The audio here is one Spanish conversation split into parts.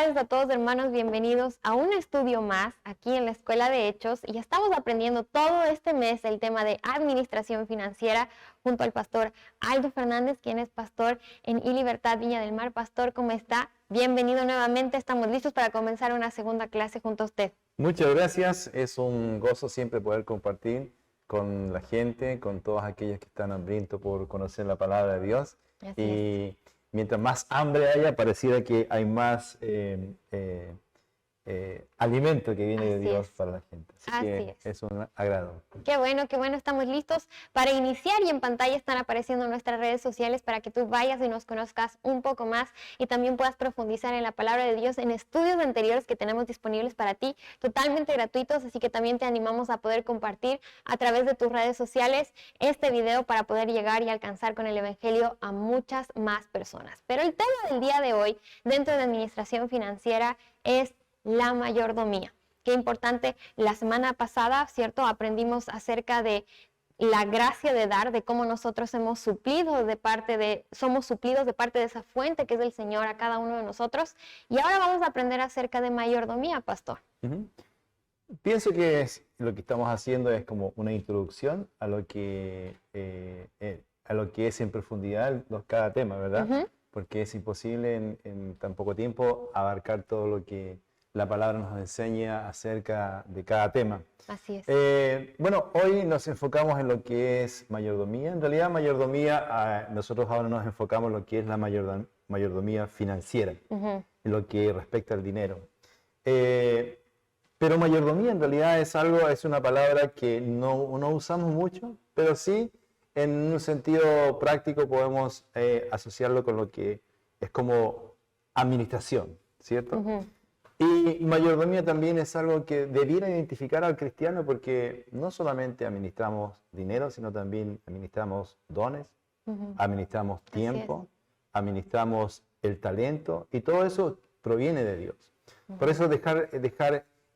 tardes a todos, hermanos, bienvenidos a un estudio más aquí en la Escuela de Hechos. Y estamos aprendiendo todo este mes el tema de administración financiera junto al pastor Aldo Fernández, quien es pastor en iLibertad Viña del Mar. Pastor, ¿cómo está? Bienvenido nuevamente, estamos listos para comenzar una segunda clase junto a usted. Muchas gracias, es un gozo siempre poder compartir con la gente, con todos aquellos que están hambrientos por conocer la palabra de Dios. Y mientras más hambre haya, pareciera que hay más alimento que viene de Dios para la gente. Así que es un agrado. Qué bueno, estamos listos para iniciar y en pantalla están apareciendo nuestras redes sociales para que tú vayas y nos conozcas un poco más y también puedas profundizar en la palabra de Dios en estudios anteriores que tenemos disponibles para ti, totalmente gratuitos, así que también te animamos a poder compartir a través de tus redes sociales este video para poder llegar y alcanzar con el Evangelio a muchas más personas. Pero el tema del día de hoy dentro de administración financiera es la mayordomía. Qué importante, la semana pasada, ¿cierto? Aprendimos acerca de la gracia de dar, de cómo nosotros somos suplidos de parte de esa fuente que es el Señor a cada uno de nosotros. Y ahora vamos a aprender acerca de mayordomía, pastor. Pienso que lo que estamos haciendo es como una introducción a lo que es en profundidad cada tema, ¿verdad? Porque es imposible en tan poco tiempo abarcar todo lo que la palabra nos enseña acerca de cada tema. Así es. Bueno, hoy nos enfocamos en lo que es mayordomía. En realidad, mayordomía, nosotros ahora nos enfocamos en lo que es la mayordomía financiera, en lo que respecta al dinero. Pero mayordomía en realidad es una palabra que no usamos mucho, pero sí, en un sentido práctico podemos asociarlo con lo que es como administración, ¿cierto? Y mayordomía también es algo que debiera identificar al cristiano porque no solamente administramos dinero, sino también administramos dones, administramos tiempo, administramos el talento y todo eso proviene de Dios. Por eso dejar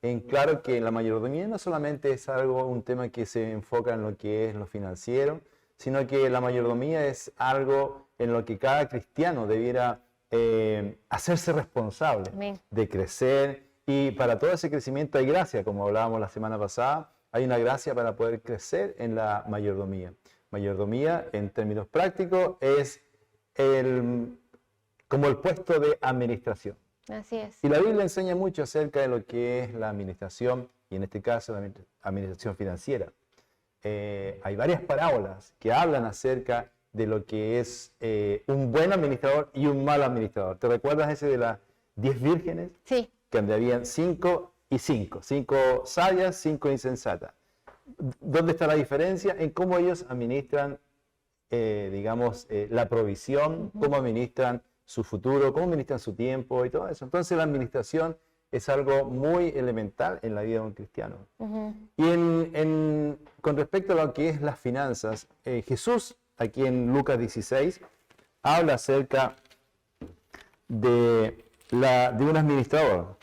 en claro que la mayordomía no solamente es un tema que se enfoca en lo que es lo financiero, sino que la mayordomía es algo en lo que cada cristiano debiera hacerse responsable de crecer, y para todo ese crecimiento hay gracia, como hablábamos la semana pasada, hay una gracia para poder crecer en la mayordomía. Mayordomía, en términos prácticos, es como el puesto de administración. Así es. Y la Biblia enseña mucho acerca de lo que es la administración, y en este caso la administración financiera. Hay varias parábolas que hablan acerca de lo que es un buen administrador y un mal administrador. ¿Te recuerdas ese de las 10 vírgenes? Sí. Que habían 5 y 5. 5 sabias, 5 insensatas. ¿Dónde está la diferencia? En cómo ellos administran, la provisión, cómo administran su futuro, cómo administran su tiempo y todo eso. Entonces la administración es algo muy elemental en la vida de un cristiano. Y con respecto a lo que es las finanzas, Jesús, aquí en Lucas 16, habla acerca de un administrador.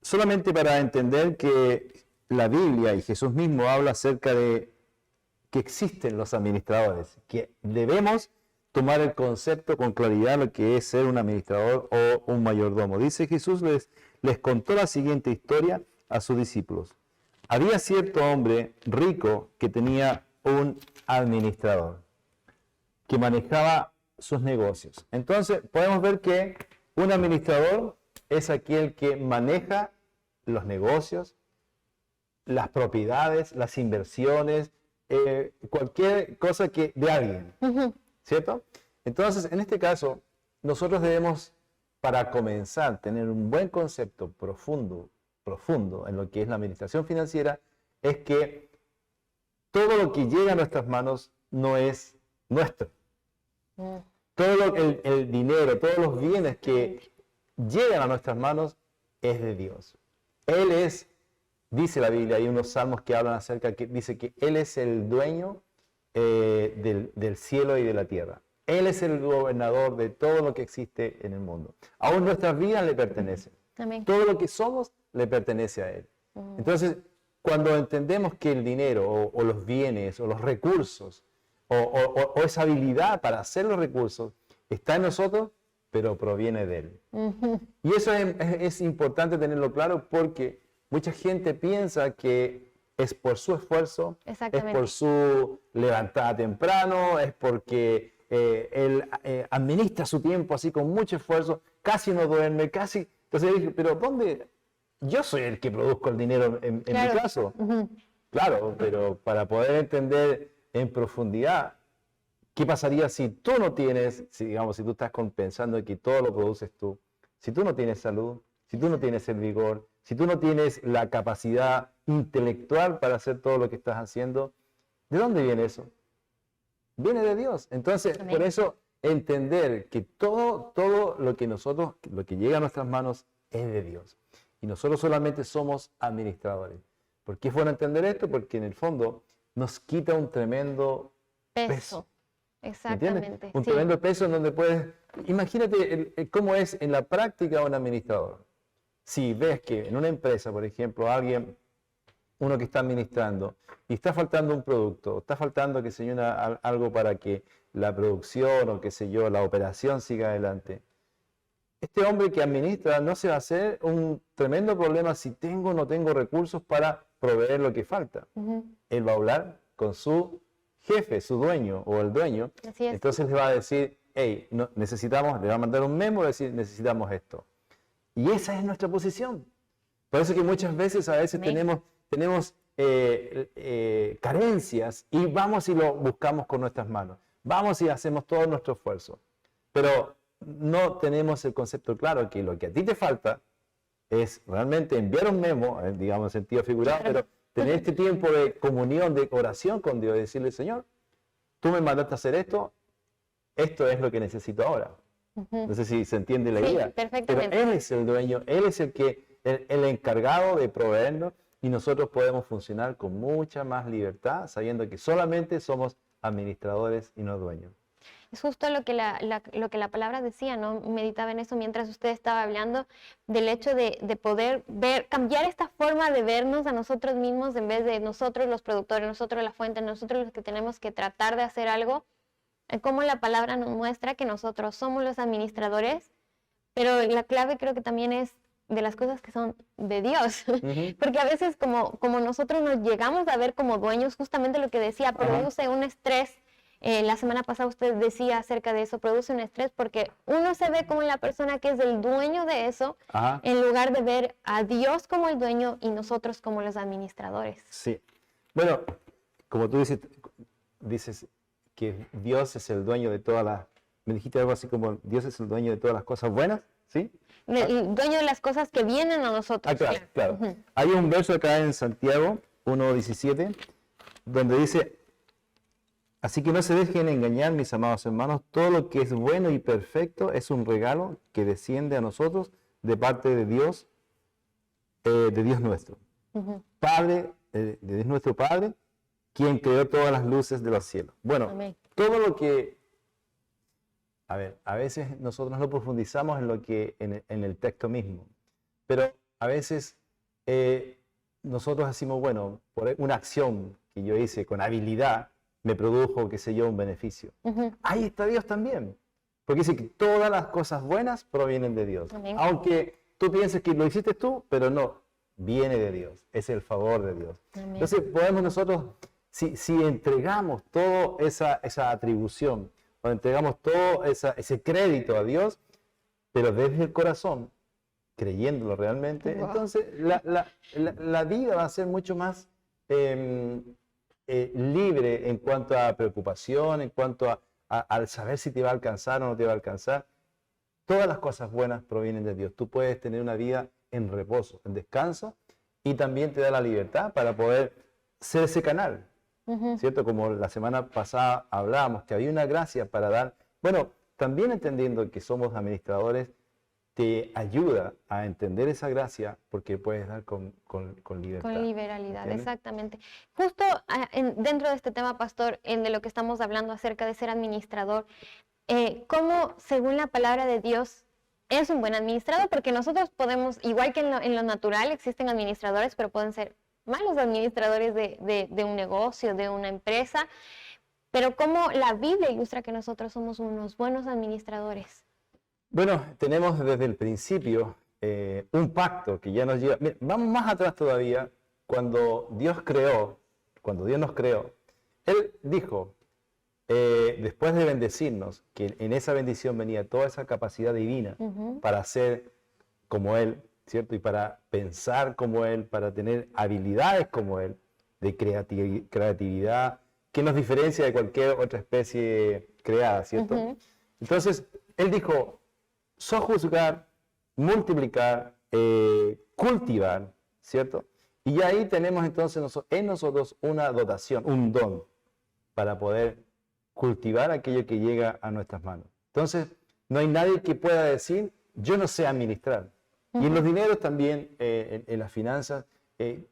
Solamente para entender que la Biblia y Jesús mismo habla acerca de que existen los administradores, que debemos tomar el concepto con claridad lo que es ser un administrador o un mayordomo. Dice Jesús les contó la siguiente historia a sus discípulos. Había cierto hombre rico que tenía un administrador que manejaba sus negocios. Entonces, podemos ver que un administrador es aquel que maneja los negocios, las propiedades, las inversiones, cualquier cosa de alguien, ¿cierto? Entonces, en este caso, nosotros debemos, para comenzar, tener un buen concepto profundo en lo que es la administración financiera, es que todo lo que llega a nuestras manos no es nuestro. Todo el dinero, todos los bienes que llegan a nuestras manos es de Dios. Él es, dice la Biblia, hay unos salmos que hablan acerca, que dice que Él es el dueño del cielo y de la tierra. Él es el gobernador de todo lo que existe en el mundo. Aún nuestras vidas le pertenecen. Amén. Todo lo que somos le pertenece a Él. Entonces, cuando entendemos que el dinero o los bienes o los recursos o esa habilidad para hacer los recursos está en nosotros, pero proviene de Él. Y eso es importante tenerlo claro porque mucha gente piensa que es por su esfuerzo, es por su levantada temprano, es porque él administra su tiempo así con mucho esfuerzo, casi no duerme, casi... Entonces dije, pero ¿dónde? Yo soy el que produzco el dinero en mi caso. Claro, pero para poder entender en profundidad qué pasaría si tú no tienes, si tú estás pensando que todo lo produces tú, si tú no tienes salud, si tú no tienes el vigor, si tú no tienes la capacidad intelectual para hacer todo lo que estás haciendo, ¿de dónde viene eso? Viene de Dios. Entonces, por eso entender que todo lo que llega a nuestras manos es de Dios. Y nosotros solamente somos administradores. ¿Por qué es bueno entender esto? Porque en el fondo nos quita un tremendo peso. Exactamente. ¿Entiendes? Un tremendo peso en donde puedes... Imagínate cómo es en la práctica un administrador. Si ves que en una empresa, por ejemplo, uno que está administrando, y está faltando un producto, está faltando, qué sé yo, algo para que la producción o qué sé yo, la operación siga adelante. Este hombre que administra no se va a hacer un tremendo problema si tengo o no tengo recursos para proveer lo que falta. Él va a hablar con su jefe, su dueño o el dueño, entonces le va a decir, hey, le va a mandar un memo y decir, necesitamos esto. Y esa es nuestra posición. Por eso que muchas veces, tenemos carencias y vamos y lo buscamos con nuestras manos. Vamos y hacemos todo nuestro esfuerzo. Pero no tenemos el concepto claro que lo que a ti te falta es realmente enviar un memo, digamos en sentido figurado, pero tener este tiempo de comunión, de oración con Dios y decirle, Señor, tú me mandaste a hacer esto es lo que necesito ahora. No sé si se entiende la idea. Perfectamente. Pero Él es el dueño, Él es el encargado de proveernos y nosotros podemos funcionar con mucha más libertad, sabiendo que solamente somos administradores y no dueños. Es justo lo que la palabra decía, ¿no? Meditaba en eso mientras usted estaba hablando, del hecho de poder cambiar esta forma de vernos a nosotros mismos en vez de nosotros los productores, nosotros la fuente, nosotros los que tenemos que tratar de hacer algo. Como la palabra nos muestra que nosotros somos los administradores, pero la clave creo que también es de las cosas que son de Dios. Porque a veces como nosotros nos llegamos a ver como dueños, justamente lo que decía, produce un estrés. La semana pasada usted decía acerca de eso, produce un estrés porque uno se ve como la persona que es el dueño de eso, en lugar de ver a Dios como el dueño y nosotros como los administradores. Sí. Bueno, como tú dices que Dios es el dueño de todas las... Me dijiste algo así como Dios es el dueño de todas las cosas buenas, ¿sí? El dueño de las cosas que vienen a nosotros. Claro. Hay un verso acá en Santiago 1:17 donde dice... Así que no se dejen engañar, mis amados hermanos, todo lo que es bueno y perfecto es un regalo que desciende a nosotros de parte de Dios nuestro. Padre, de Dios nuestro Padre, quien creó todas las luces de los cielos. Bueno, todo lo que... A veces nosotros no profundizamos en lo que en el texto mismo, pero a veces nosotros decimos, bueno, por una acción que yo hice con habilidad, me produjo, qué sé yo, un beneficio. Ahí está Dios también. Porque dice que todas las cosas buenas provienen de Dios. Aunque tú pienses que lo hiciste tú, pero no, viene de Dios. Es el favor de Dios. Entonces podemos nosotros, si entregamos toda esa atribución, o entregamos todo ese crédito a Dios, pero desde el corazón, creyéndolo realmente, entonces la vida va a ser mucho más... libre en cuanto a preocupación, en cuanto al saber si te va a alcanzar o no te va a alcanzar. Todas las cosas buenas provienen de Dios. Tú puedes tener una vida en reposo, en descanso, y también te da la libertad para poder ser ese canal, ¿cierto? Como la semana pasada hablábamos, que había una gracia para dar. Bueno, también entendiendo que somos administradores, te ayuda a entender esa gracia porque puedes dar con libertad. Con liberalidad, ¿entiendes? exactamente. Justo dentro de este tema, pastor, de lo que estamos hablando acerca de ser administrador, ¿cómo, según la palabra de Dios, es un buen administrador? Porque nosotros podemos, igual que en lo natural, existen administradores, pero pueden ser malos administradores de un negocio, de una empresa, pero ¿cómo la Biblia ilustra que nosotros somos unos buenos administradores? Bueno, tenemos desde el principio un pacto que ya nos lleva. Mira, vamos más atrás todavía, cuando Dios nos creó, Él dijo, después de bendecirnos, que en esa bendición venía toda esa capacidad divina para ser como Él, ¿cierto? Y para pensar como Él, para tener habilidades como Él, de creatividad, que nos diferencia de cualquier otra especie creada, ¿cierto? Entonces, Él dijo, sojuzgar, multiplicar, cultivar, ¿cierto? Y ahí tenemos entonces en nosotros una dotación, un don, para poder cultivar aquello que llega a nuestras manos. Entonces, no hay nadie que pueda decir, yo no sé administrar. Y en los dineros también, en las finanzas,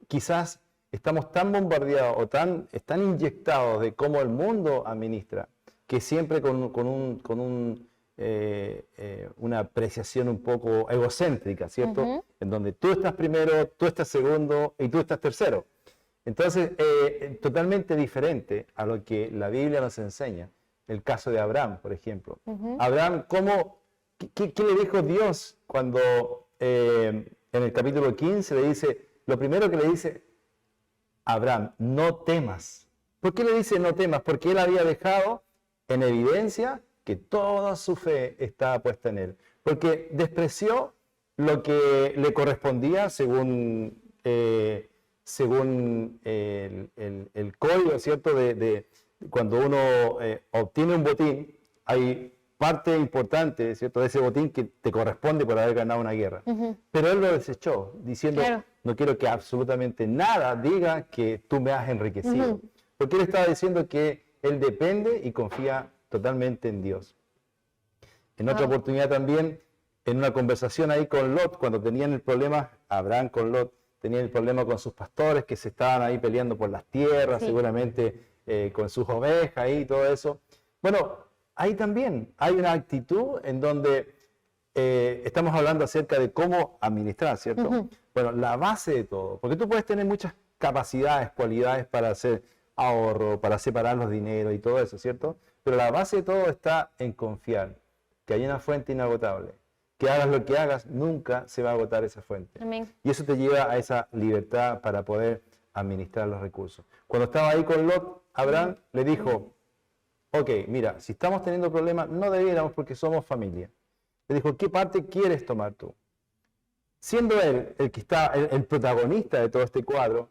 quizás estamos tan bombardeados o están inyectados de cómo el mundo administra, que siempre con una apreciación un poco egocéntrica, ¿cierto? En donde tú estás primero, tú estás segundo y tú estás tercero. Entonces, totalmente diferente a lo que la Biblia nos enseña. El caso de Abraham, por ejemplo. Abraham, ¿qué le dijo Dios cuando en el capítulo 15 le dice, lo primero que le dice, Abraham, no temas. ¿Por qué le dice no temas? Porque él había dejado en evidencia que toda su fe estaba puesta en él. Porque despreció lo que le correspondía según el código, ¿cierto? De cuando uno obtiene un botín, hay parte importante, ¿cierto?, de ese botín que te corresponde por haber ganado una guerra. Pero él lo desechó, diciendo, no quiero que absolutamente nada diga que tú me has enriquecido. Porque él estaba diciendo que él depende y confía totalmente en Dios. En otra oportunidad también, en una conversación ahí con Lot, cuando tenían el problema, Abraham con Lot, tenían el problema con sus pastores que se estaban ahí peleando por las tierras, seguramente con sus ovejas y todo eso. Bueno, ahí también hay una actitud en donde estamos hablando acerca de cómo administrar, ¿cierto? Bueno, la base de todo, porque tú puedes tener muchas capacidades, cualidades para hacer ahorro, para separar los dineros y todo eso, ¿cierto? Pero la base de todo está en confiar que hay una fuente inagotable. Que hagas lo que hagas, nunca se va a agotar esa fuente. Amén. Y eso te lleva a esa libertad para poder administrar los recursos. Cuando estaba ahí con Lot, Abraham le dijo, ok, mira, si estamos teniendo problemas, no debiéramos porque somos familia. Le dijo, ¿qué parte quieres tomar tú? Siendo él el que está, el protagonista de todo este cuadro,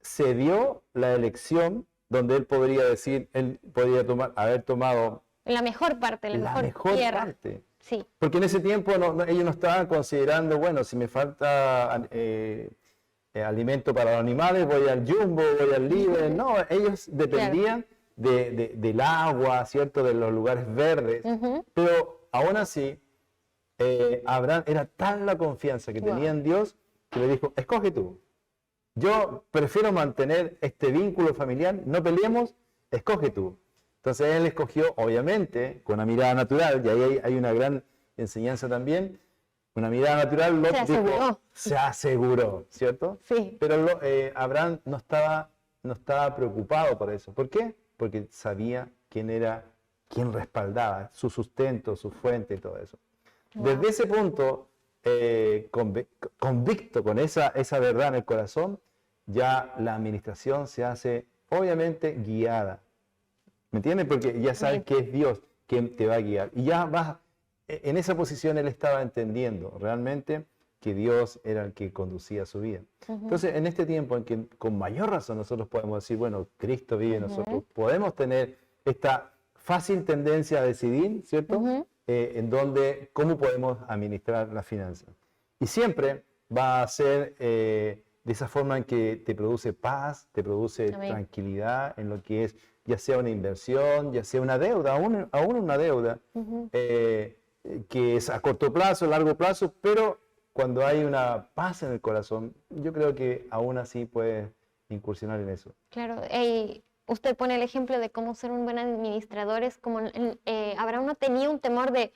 se dio la elección donde él podría decir, él podría haber tomado la mejor parte, la mejor tierra. Parte. Sí. Porque en ese tiempo ellos no estaban considerando, bueno, si me falta alimento para los animales, voy al Jumbo, voy al Líder. No, ellos dependían del agua, ¿cierto? De los lugares verdes. Pero aún así, Abraham era tan la confianza que tenía en Dios que le dijo, escoge tú. Yo prefiero mantener este vínculo familiar, no peleemos, escoge tú. Entonces él escogió, obviamente, con una mirada natural, y ahí hay una gran enseñanza también, una mirada natural, Lot dijo, se aseguró, ¿cierto? Sí. Pero Abraham no estaba preocupado por eso. ¿Por qué? Porque sabía quién respaldaba su sustento, su fuente y todo eso. Desde ese punto, convicto con esa verdad en el corazón, ya la administración se hace, obviamente, guiada. ¿Me entiendes? Porque ya sabes que es Dios quien te va a guiar. Y ya vas, en esa posición él estaba entendiendo realmente que Dios era el que conducía su vida. Entonces, en este tiempo en que con mayor razón nosotros podemos decir, bueno, Cristo vive en nosotros, podemos tener esta fácil tendencia a decidir, ¿cierto? En donde, cómo podemos administrar las finanzas. Y siempre va a ser de esa forma en que te produce paz, te produce tranquilidad en lo que es, ya sea una inversión, ya sea una deuda, aún una deuda, que es a corto plazo, largo plazo, pero cuando hay una paz en el corazón, yo creo que aún así puedes incursionar en eso. Claro, usted pone el ejemplo de cómo ser un buen administrador, es como Abraham no tenía un temor de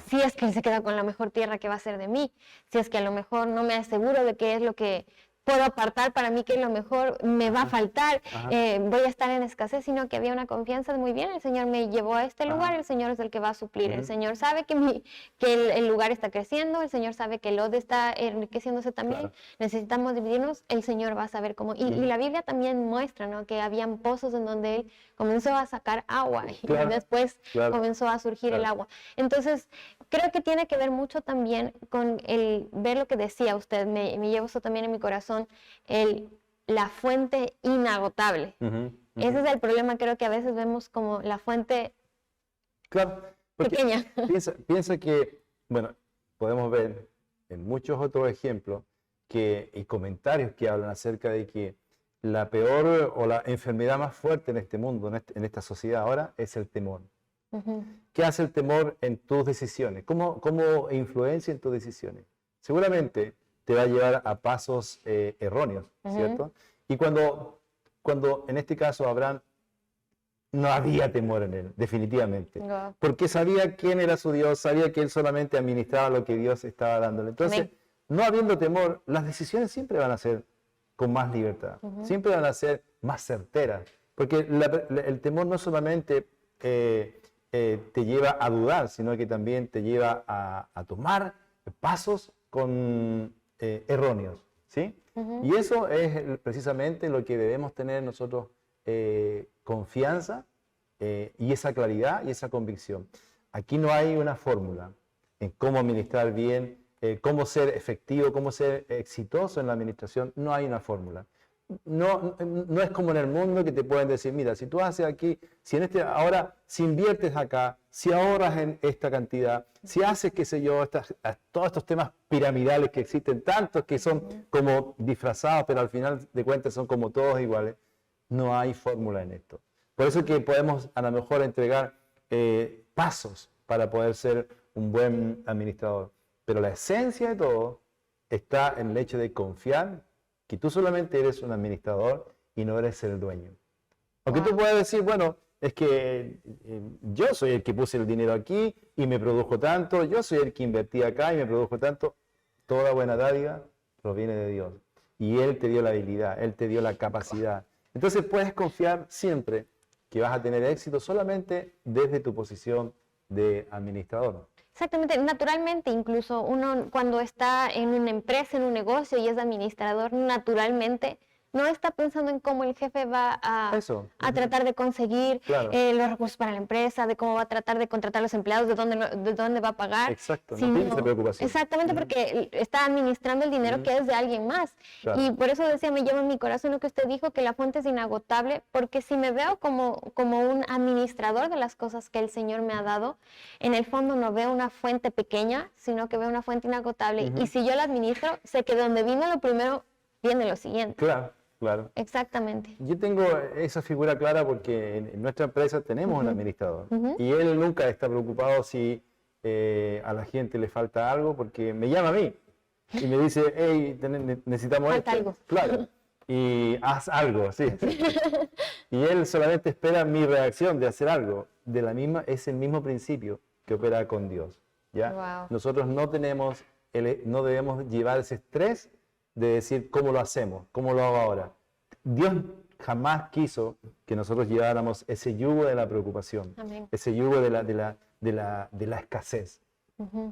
si es que él se queda con la mejor tierra, ¿qué va a ser de mí? Si es que a lo mejor no me aseguro de qué es lo que puedo apartar para mí que lo mejor me va a faltar, Ajá. voy a estar en escasez, sino que había una confianza de muy bien, el Señor me llevó a este lugar, el Señor es el que va a suplir, el Señor sabe que, el lugar está creciendo, el Señor sabe que Lot está enriqueciéndose también, Claro. necesitamos dividirnos, el Señor va a saber cómo. Y la Biblia también muestra, ¿no?, que habían pozos en donde Él comenzó a sacar agua y Claro. después Claro. comenzó a surgir el agua. Entonces, creo que tiene que ver mucho también con el ver lo que decía usted, me llevo eso también en mi corazón, la fuente inagotable. Ese es el problema, creo que a veces vemos como la fuente Claro, porque pequeña. piensa que, bueno, podemos ver en muchos otros ejemplos y comentarios que hablan acerca de que la peor o la enfermedad más fuerte en este mundo, en esta sociedad ahora, es el temor. ¿Qué hace el temor en tus decisiones? ¿Cómo influencia en tus decisiones? Seguramente te va a llevar a pasos erróneos, ¿cierto? Y cuando en este caso Abraham no había temor en él, definitivamente, porque sabía quién era su Dios, sabía que él solamente administraba lo que Dios estaba dándole. Entonces, no habiendo temor, las decisiones siempre van a ser con más libertad, siempre van a ser más certeras, porque el temor no solamente te lleva a dudar, sino que también te lleva a tomar pasos erróneos, ¿sí? Y eso es precisamente lo que debemos tener nosotros, confianza y esa claridad y esa convicción. Aquí no hay una fórmula en cómo administrar bien, cómo ser efectivo, cómo ser exitoso en la administración. No hay una fórmula. No es como en el mundo que te pueden decir, mira, si tú haces aquí, ahora, si inviertes acá, si ahorras en esta cantidad, si haces, qué sé yo, todos estos temas piramidales que existen, tantos que son como disfrazados, pero al final de cuentas son como todos iguales. No hay fórmula en esto. Por eso que podemos a lo mejor entregar pasos para poder ser un buen administrador. Pero la esencia de todo está en el hecho de confiar que tú solamente eres un administrador y no eres el dueño. Aunque tú puedas decir, bueno, es que yo soy el que puse el dinero aquí y me produjo tanto, yo soy el que invertí acá y me produjo tanto. Toda buena dádiva proviene de Dios. Y Él te dio la habilidad, Él te dio la capacidad. Entonces puedes confiar siempre que vas a tener éxito solamente desde tu posición de administrador. Exactamente, naturalmente, incluso uno cuando está en una empresa, en un negocio y es administrador, naturalmente no está pensando en cómo el jefe va a tratar de conseguir los recursos para la empresa, de cómo va a tratar de contratar a los empleados, de dónde va a pagar. Exacto, no tiene esa preocupación. Exactamente, porque está administrando el dinero que es de alguien más. Y por eso decía, me lleva en mi corazón lo que usted dijo, que la fuente es inagotable, porque si me veo como un administrador de las cosas que el Señor me ha dado, en el fondo no veo una fuente pequeña, sino que veo una fuente inagotable. Y si yo la administro, sé que donde vino lo primero, viene lo siguiente. Claro. Claro. Exactamente. Yo tengo esa figura clara porque en nuestra empresa tenemos un administrador y él nunca está preocupado si a la gente le falta algo, porque me llama a mí y me dice, hey, necesitamos falta algo. Claro. Y haz algo, sí. Y él solamente espera mi reacción de hacer algo. Es el mismo principio que opera con Dios, ¿ya? Wow. Nosotros no debemos llevar ese estrés de decir cómo lo hacemos, cómo lo hago ahora. Dios jamás quiso que nosotros lleváramos ese yugo de la preocupación, ese yugo de la escasez.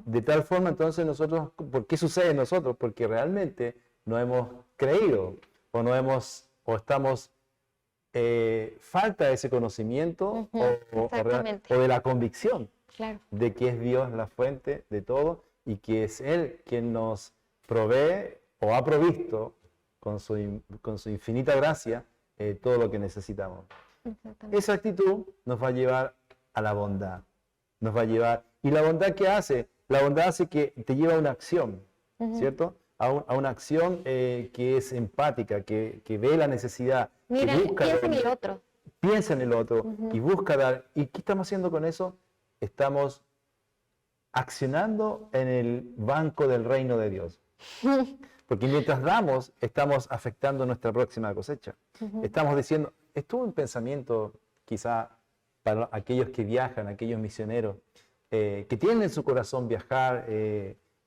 De tal forma, entonces, nosotros, ¿por qué sucede en nosotros? Porque realmente no hemos creído o estamos falta de ese conocimiento o de la convicción de que es Dios la fuente de todo y que es Él quien nos provee o ha provisto con su infinita gracia todo lo que necesitamos. Esa actitud nos va a llevar a la bondad. Nos va a llevar. ¿Y la bondad qué hace? La bondad hace que te lleva a una acción, ¿cierto? A una acción que es empática, que ve la necesidad. Mira, piensa en el otro. Piensa en el otro y busca dar. ¿Y qué estamos haciendo con eso? Estamos accionando en el banco del reino de Dios. Porque mientras damos, estamos afectando nuestra próxima cosecha. Estamos diciendo, estuvo un pensamiento quizá para aquellos que viajan, aquellos misioneros, que tienen en su corazón viajar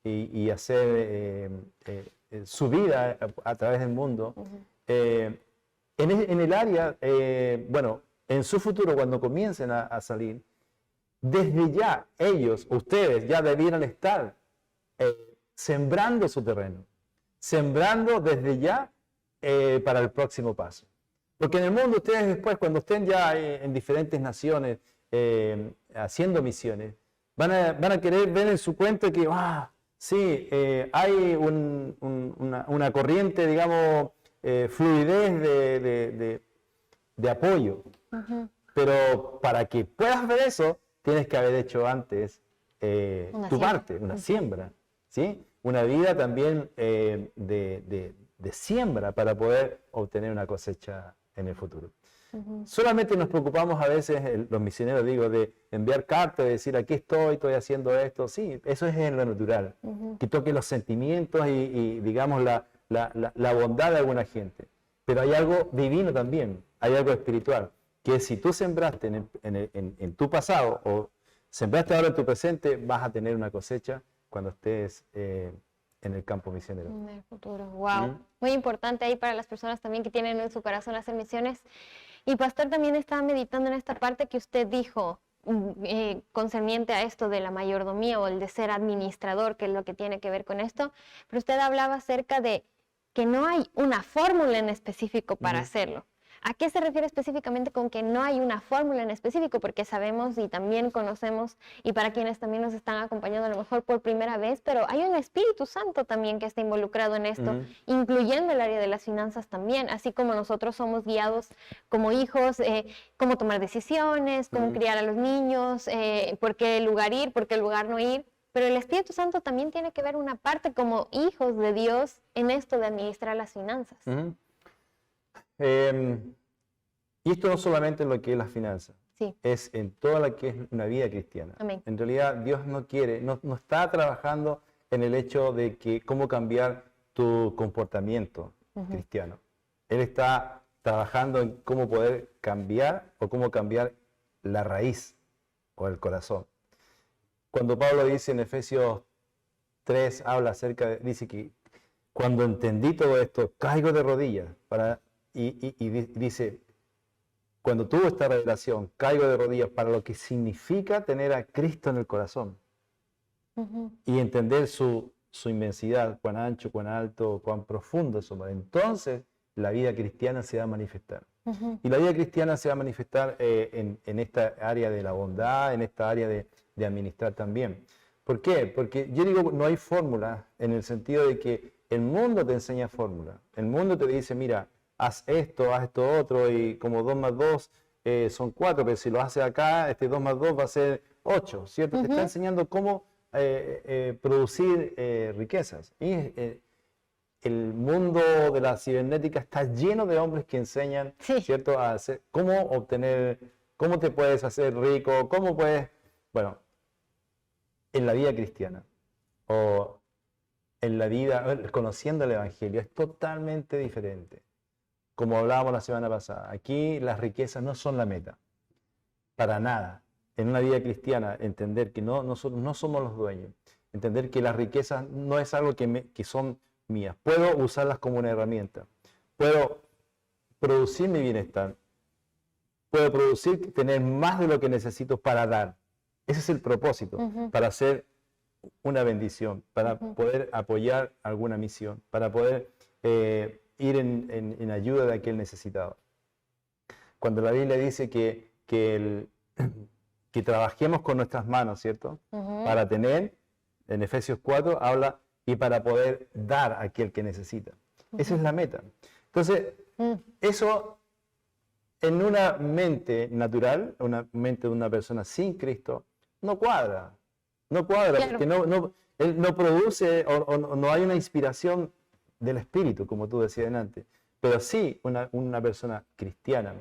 y hacer su vida a través del mundo, en el área, bueno, en su futuro, cuando comiencen a salir, desde ya ellos, ustedes, ya debieran estar sembrando su terreno, sembrando desde ya para el próximo paso. Porque en el mundo ustedes después, cuando estén ya en diferentes naciones haciendo misiones, van a querer ver en su cuenta que, sí, hay una corriente, digamos, fluidez de apoyo. Pero para que puedas ver eso, tienes que haber hecho antes tu parte, una siembra, ¿sí? Una vida también de siembra para poder obtener una cosecha en el futuro. Solamente nos preocupamos a veces, los misioneros, digo, de enviar cartas, de decir, aquí estoy haciendo esto. Sí, eso es en lo natural, que toque los sentimientos y digamos, la bondad de alguna gente. Pero hay algo divino también, hay algo espiritual, que si tú sembraste en tu pasado o sembraste ahora en tu presente, vas a tener una cosecha cuando estés en el campo misionero. En el futuro, wow. Muy importante ahí para las personas también que tienen en su corazón hacer misiones. Y pastor, también estaba meditando en esta parte que usted dijo, concerniente a esto de la mayordomía o el de ser administrador, que es lo que tiene que ver con esto, pero usted hablaba acerca de que no hay una fórmula en específico para hacerlo. ¿A qué se refiere específicamente con que no hay una fórmula en específico? Porque sabemos y también conocemos, y para quienes también nos están acompañando a lo mejor por primera vez, pero hay un Espíritu Santo también que está involucrado en esto, incluyendo el área de las finanzas también, así como nosotros somos guiados como hijos, cómo tomar decisiones, cómo criar a los niños, por qué lugar ir, por qué lugar no ir. Pero el Espíritu Santo también tiene que ver una parte como hijos de Dios en esto de administrar las finanzas. Y esto no solamente en lo que es las finanzas, es en toda la que es una vida cristiana. Amén. En realidad Dios no quiere, no está trabajando en el hecho de que cómo cambiar tu comportamiento cristiano. Él está trabajando en cómo poder cambiar o cómo cambiar la raíz o el corazón. Cuando Pablo dice en Efesios 3, dice que cuando entendí todo esto, caigo de rodillas y dice, cuando tuvo esta revelación, caigo de rodillas para lo que significa tener a Cristo en el corazón y entender su inmensidad, cuán ancho, cuán alto, cuán profundo es su amor. Entonces la vida cristiana se va a manifestar. Y la vida cristiana se va a manifestar en esta área de la bondad, en esta área de administrar también. ¿Por qué? Porque yo digo, no hay fórmula en el sentido de que el mundo te enseña fórmula. El mundo te dice, mira, haz esto otro, y como 2 más 2 son 4, pero si lo haces acá, 2 más 2 va a ser 8, ¿cierto? Te está enseñando cómo producir riquezas. Y el mundo de la cibernética está lleno de hombres que enseñan, ¿cierto? A hacer, cómo te puedes hacer rico, cómo puedes, bueno, en la vida cristiana o en la vida, conociendo el Evangelio, es totalmente diferente. Como hablábamos la semana pasada, aquí las riquezas no son la meta, para nada. En una vida cristiana, entender que nosotros no somos los dueños, entender que las riquezas no es algo que son mías. Puedo usarlas como una herramienta, puedo producir mi bienestar, puedo tener más de lo que necesito para dar. Ese es el propósito, para hacer una bendición, para poder apoyar alguna misión, para poder ir en ayuda de aquel necesitado. Cuando la Biblia dice que trabajemos con nuestras manos, ¿cierto? Para tener, en Efesios 4 habla, y para poder dar a aquel que necesita. Esa es la meta. Entonces, eso en una mente natural, una mente de una persona sin Cristo, no cuadra. No cuadra, claro. Porque él no produce o no hay una inspiración del Espíritu, como tú decías antes. Pero sí una persona cristiana,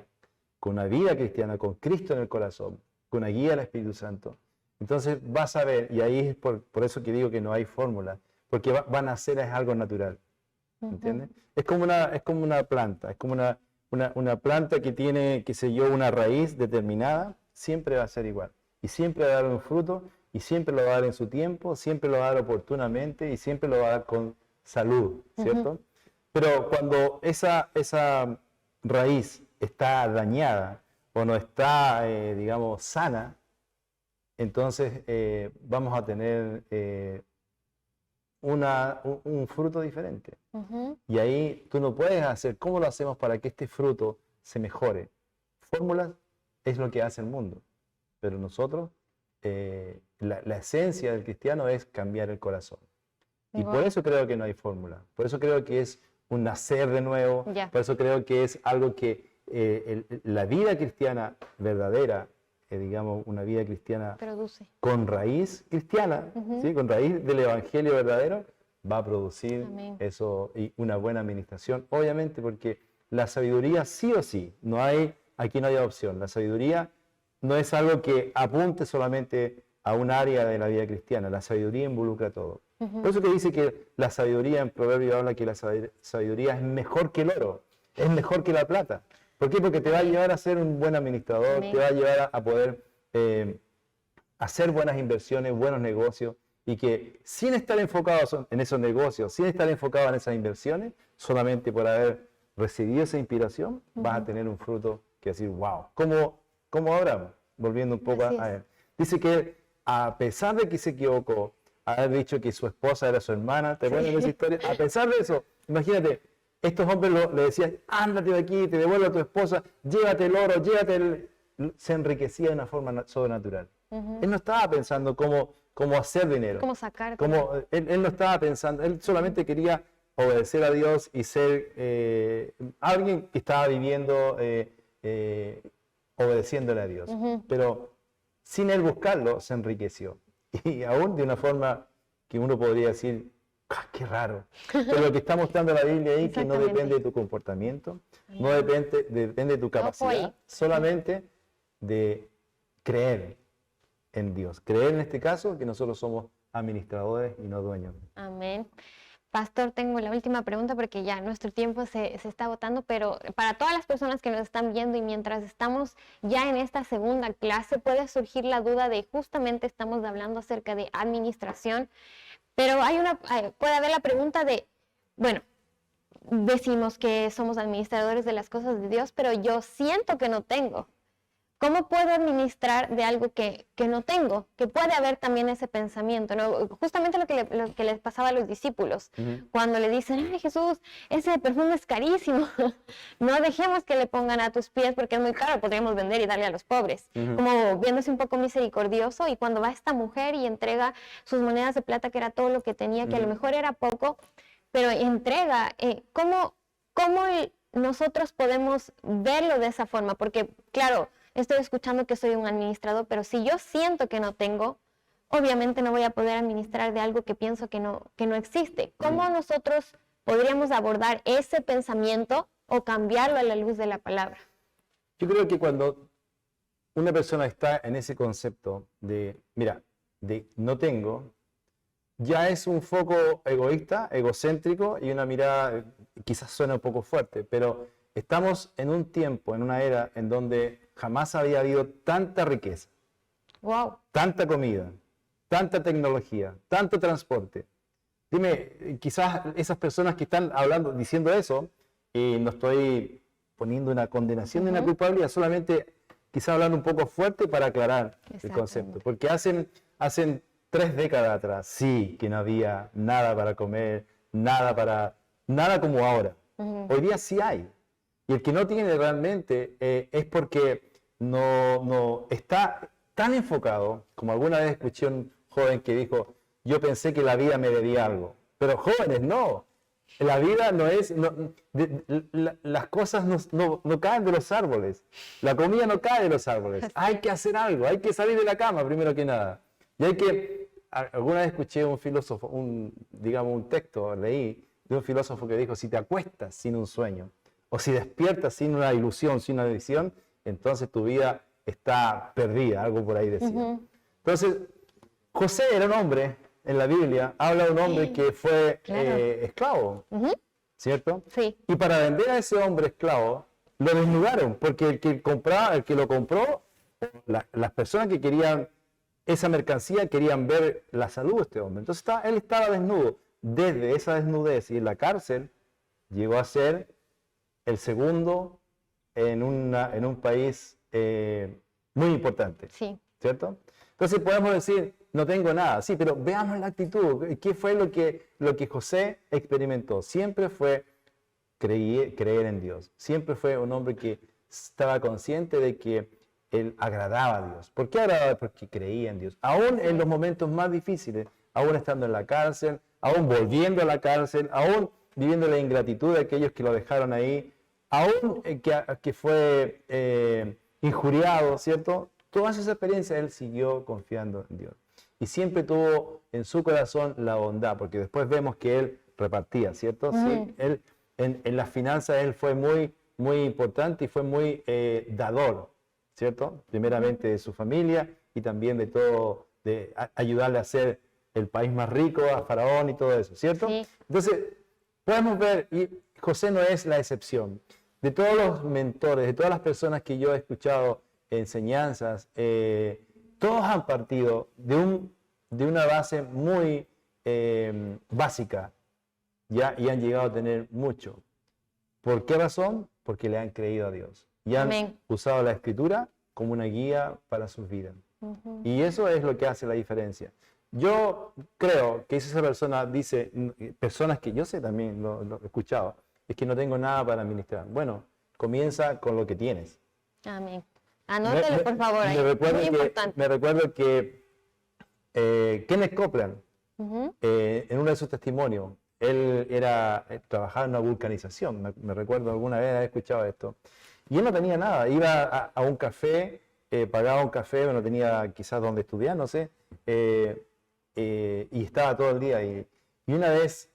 con una vida cristiana, con Cristo en el corazón, con una guía del Espíritu Santo. Entonces vas a ver, y ahí es por eso que digo que no hay fórmula, porque van a hacer es algo natural. ¿Entiendes? Es como una planta, es como una planta que tiene, qué sé yo, una raíz determinada, siempre va a ser igual. Y siempre va a dar un fruto, y siempre lo va a dar en su tiempo, siempre lo va a dar oportunamente, y siempre lo va a dar con salud, ¿cierto? Pero cuando esa raíz está dañada o no está, digamos, sana, entonces vamos a tener un fruto diferente. Y ahí tú no puedes hacer, ¿cómo lo hacemos para que este fruto se mejore? Fórmulas es lo que hace el mundo, pero nosotros, la esencia del cristiano es cambiar el corazón. Y por eso creo que no hay fórmula, por eso creo que es un nacer de nuevo, por eso creo que es algo que la vida cristiana verdadera, digamos, una vida cristiana produce. Con raíz cristiana, ¿sí? Con raíz del evangelio verdadero, va a producir eso y una buena administración, obviamente, porque la sabiduría sí o sí, aquí no hay opción. La sabiduría no es algo que apunte solamente a un área de la vida cristiana, la sabiduría involucra todo. Por eso que dice que la sabiduría, en Proverbios habla que la sabiduría es mejor que el oro, es mejor que la plata. ¿Por qué? Porque te va a llevar a ser un buen administrador, te va a llevar a poder hacer buenas inversiones, buenos negocios, y que sin estar enfocados en esos negocios, sin estar enfocados en esas inversiones, solamente por haber recibido esa inspiración, vas a tener un fruto que decir, wow, como Abraham, volviendo un poco a él. Dice que a pesar de que se equivocó, haber dicho que su esposa era su hermana, ¿te acuerdas de esa historia? A pesar de eso, imagínate, estos hombres le decían, ándate de aquí, te devuelvo a tu esposa, llévate el oro, se enriquecía de una forma sobrenatural. Él no estaba pensando cómo hacer dinero. Cómo sacar. Él no estaba pensando, él solamente quería obedecer a Dios y ser alguien que estaba viviendo obedeciéndole a Dios. Pero sin él buscarlo, se enriqueció. Y aún de una forma que uno podría decir, ¡qué raro! Pero lo que está mostrando la Biblia ahí, que no depende de tu comportamiento, no depende de tu capacidad, solamente de creer en Dios. Creer en este caso que nosotros somos administradores y no dueños. Amén. Pastor, tengo la última pregunta porque ya nuestro tiempo se está agotando, pero para todas las personas que nos están viendo y mientras estamos ya en esta segunda clase, puede surgir la duda de justamente estamos hablando acerca de administración, pero puede haber la pregunta de, bueno, decimos que somos administradores de las cosas de Dios, pero yo siento que no tengo. ¿Cómo puedo administrar de algo que no tengo? Que puede haber también ese pensamiento, ¿no? Justamente lo que les pasaba a los discípulos, cuando le dicen, ay Jesús, ese perfume es carísimo, no dejemos que le pongan a tus pies porque es muy caro, podríamos vender y darle a los pobres. Como viéndose un poco misericordioso, y cuando va esta mujer y entrega sus monedas de plata, que era todo lo que tenía, que a lo mejor era poco, pero entrega, ¿cómo nosotros podemos verlo de esa forma? Porque, claro, estoy escuchando que soy un administrador, pero si yo siento que no tengo, obviamente no voy a poder administrar de algo que pienso que no existe. ¿Cómo nosotros podríamos abordar ese pensamiento o cambiarlo a la luz de la palabra? Yo creo que cuando una persona está en ese concepto de no tengo, ya es un foco egoísta, egocéntrico y una mirada, quizás suena un poco fuerte, pero estamos en un tiempo, en una era en donde jamás había habido tanta riqueza, tanta comida, tanta tecnología, tanto transporte. Dime, quizás esas personas que están hablando, diciendo eso, y no estoy poniendo una condenación ni una culpabilidad, solamente quizás hablando un poco fuerte para aclarar el concepto. Porque hacen 3 décadas atrás, sí, que no había nada para comer, nada como ahora. Hoy día sí hay. Y el que no tiene realmente es porque no está tan enfocado, como alguna vez escuché un joven que dijo, yo pensé que la vida me debía algo. Pero jóvenes, no. La vida no es, las cosas no caen de los árboles. La comida no cae de los árboles. Hay que hacer algo, hay que salir de la cama primero que nada. Y alguna vez escuché un filósofo, un texto, leí de un filósofo que dijo, si te acuestas sin un sueño, o si despiertas sin una ilusión, sin una visión, entonces tu vida está perdida, algo por ahí decía. Entonces, José era un hombre, en la Biblia, habla de un hombre que fue esclavo, ¿cierto? Sí. Y para vender a ese hombre esclavo, lo desnudaron, porque el que lo compró, las personas que querían esa mercancía querían ver la salud de este hombre. Entonces él estaba desnudo. desde esa desnudez y en la cárcel, llegó a ser el segundo en un país muy importante, Sí. ¿cierto? Entonces podemos decir, no tengo nada, sí, pero veamos la actitud. ¿Qué fue lo que José experimentó? Siempre fue creer en Dios. Siempre fue un hombre que estaba consciente de que él agradaba a Dios. ¿Por qué agradaba? Porque creía en Dios. Aún en los momentos más difíciles, aún estando en la cárcel, aún volviendo a la cárcel, aún viviendo la ingratitud de aquellos que lo dejaron ahí, aún que fue injuriado, ¿cierto? Todas esas experiencias él siguió confiando en Dios. Y siempre tuvo en su corazón la bondad, porque después vemos que él repartía, ¿cierto? Sí, él, en las finanzas él fue muy, muy importante y fue muy dador, ¿cierto? Primeramente de su familia y también de todo, de ayudarle a hacer el país más rico, a Faraón y todo eso, ¿cierto? Sí. Entonces, podemos ver, y José no es la excepción. De todos los mentores, de todas las personas que yo he escuchado enseñanzas, todos han partido de una base muy básica, ¿ya? Y han llegado a tener mucho. ¿Por qué razón? Porque le han creído a Dios. Y han Amén. usado la Escritura como una guía para sus vidas. Y eso es lo que hace la diferencia. Yo creo que si esa persona dice, personas que yo sé también, lo he escuchado, es que no tengo nada para administrar. Bueno, comienza con lo que tienes. Amén. Anótelo, por favor, ahí. Muy importante. Me recuerdo que Kenneth Copeland, en uno de sus testimonios, él trabajaba en una vulcanización. Me recuerdo alguna vez haber escuchado esto. Y él no tenía nada. Iba a un café, pagaba un café, no tenía quizás donde estudiar, no sé. Y estaba todo el día ahí. Y una vez,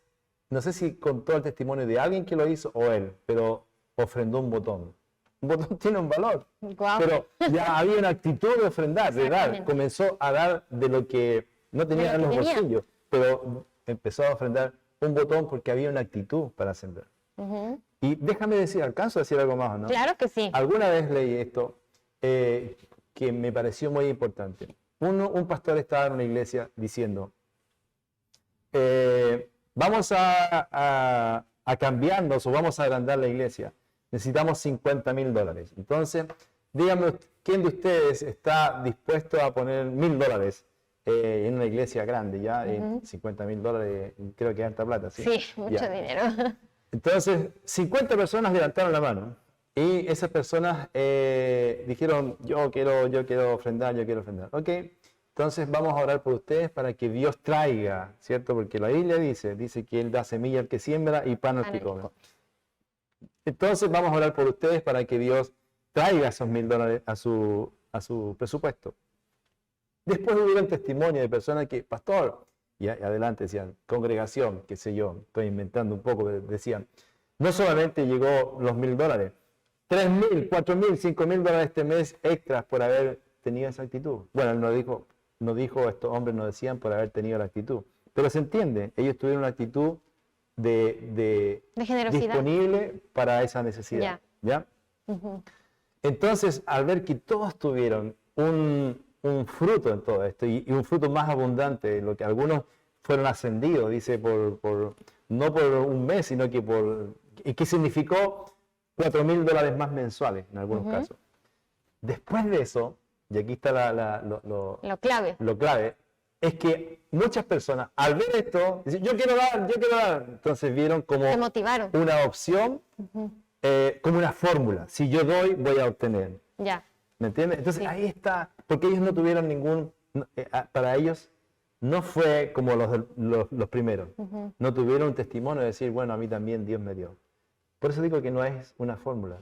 no sé si contó el testimonio de alguien que lo hizo o él, pero ofrendó un botón. Un botón tiene un valor. Guau. Pero ya había una actitud de ofrendar, de dar. Exactamente. Comenzó a dar de lo que no tenía en los tenía. bolsillos, pero empezó a ofrendar un botón porque había una actitud para sembrar. Y déjame decir, ¿alcanzo a decir algo más o no? Claro que sí. Alguna vez leí esto que me pareció muy importante. Un pastor estaba en una iglesia diciendo, vamos a cambiarnos o vamos a agrandar la iglesia. Necesitamos $50,000. Entonces, díganme, ¿quién de ustedes está dispuesto a poner $1,000 en una iglesia grande? Ya, $50,000, creo que es harta plata. Sí, mucho ya. dinero. Entonces, 50 personas levantaron la mano y esas personas dijeron, yo quiero ofrendar, yo quiero ofrendar. Ok, entonces vamos a orar por ustedes para que Dios traiga, ¿cierto? Porque la Biblia dice que Él da semilla al que siembra y pan al que come. Entonces vamos a orar por ustedes para que Dios traiga esos $1,000 a su presupuesto. Después hubo un testimonio de personas que, pastor, y adelante decían, congregación, qué sé yo, estoy inventando un poco, pero decían, no solamente llegó los $1,000, $3,000, $4,000, $5,000 este mes extras por haber tenido esa actitud. Bueno, él no dijo, estos hombres no decían por haber tenido la actitud, pero se entiende, ellos tuvieron una actitud de generosidad disponible para esa necesidad. ¿Ya? Entonces, al ver que todos tuvieron un fruto en todo esto y un fruto más abundante, lo que algunos fueron ascendidos, dice, no por un mes, sino que que significó $4,000 más mensuales en algunos casos. Después de eso, y aquí está lo clave, es que muchas personas al ver esto, dicen, yo quiero dar, entonces vieron como se motivaron. Una opción, como una fórmula, si yo doy, voy a obtener. Ya. ¿Me entiendes? Entonces Sí. ahí está, porque ellos no tuvieron para ellos no fue como los primeros, no tuvieron un testimonio de decir, bueno, a mí también Dios me dio. Por eso digo que no es una fórmula,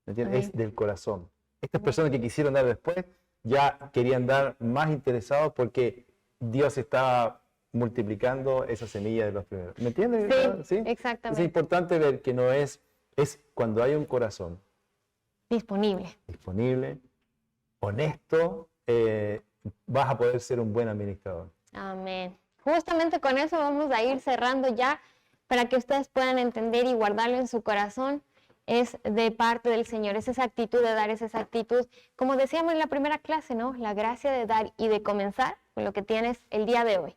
¿me entiendes? Es del corazón. Estas personas que quisieron dar después, ya querían dar más interesados porque Dios estaba multiplicando esa semilla de los primeros. ¿Me entiendes? Sí, exactamente. Es importante ver que no es cuando hay un corazón disponible, honesto, vas a poder ser un buen administrador. Amén. Justamente con eso vamos a ir cerrando ya para que ustedes puedan entender y guardarlo en su corazón. Es de parte del Señor, es esa actitud de dar, es esa actitud, como decíamos en la primera clase, ¿no? La gracia de dar y de comenzar con lo que tienes el día de hoy.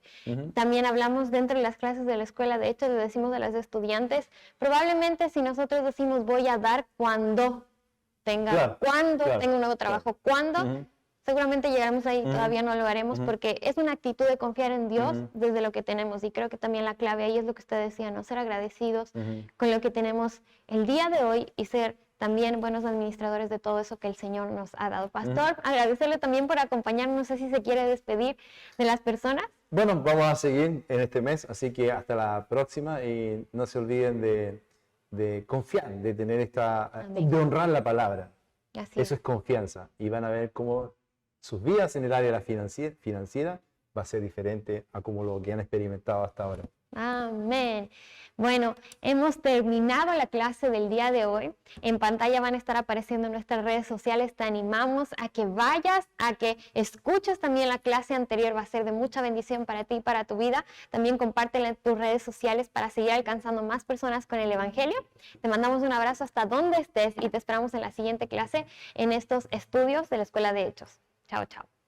También hablamos dentro de las clases de la escuela, de hecho, le decimos a los estudiantes, probablemente si nosotros decimos voy a dar cuando tenga, tenga un nuevo trabajo, cuando, seguramente llegaremos ahí, todavía no lo haremos, porque es una actitud de confiar en Dios desde lo que tenemos, y creo que también la clave ahí es lo que usted decía, ¿no? Ser agradecidos con lo que tenemos el día de hoy y ser también buenos administradores de todo eso que el Señor nos ha dado. Pastor, agradecerle también por acompañarnos, no sé si se quiere despedir de las personas. Bueno, vamos a seguir en este mes, así que hasta la próxima, y no se olviden de confiar, de tener de honrar la palabra. Eso es confianza, y van a ver cómo sus vidas en el área de la financiera va a ser diferente a como lo que han experimentado hasta ahora. Amén. Bueno, hemos terminado la clase del día de hoy. En pantalla van a estar apareciendo nuestras redes sociales. Te animamos a que vayas, a que escuches también la clase anterior. Va a ser de mucha bendición para ti y para tu vida. También compártela en tus redes sociales para seguir alcanzando más personas con el Evangelio. Te mandamos un abrazo hasta donde estés y te esperamos en la siguiente clase en estos estudios de la Escuela de Hechos. Chao, chao.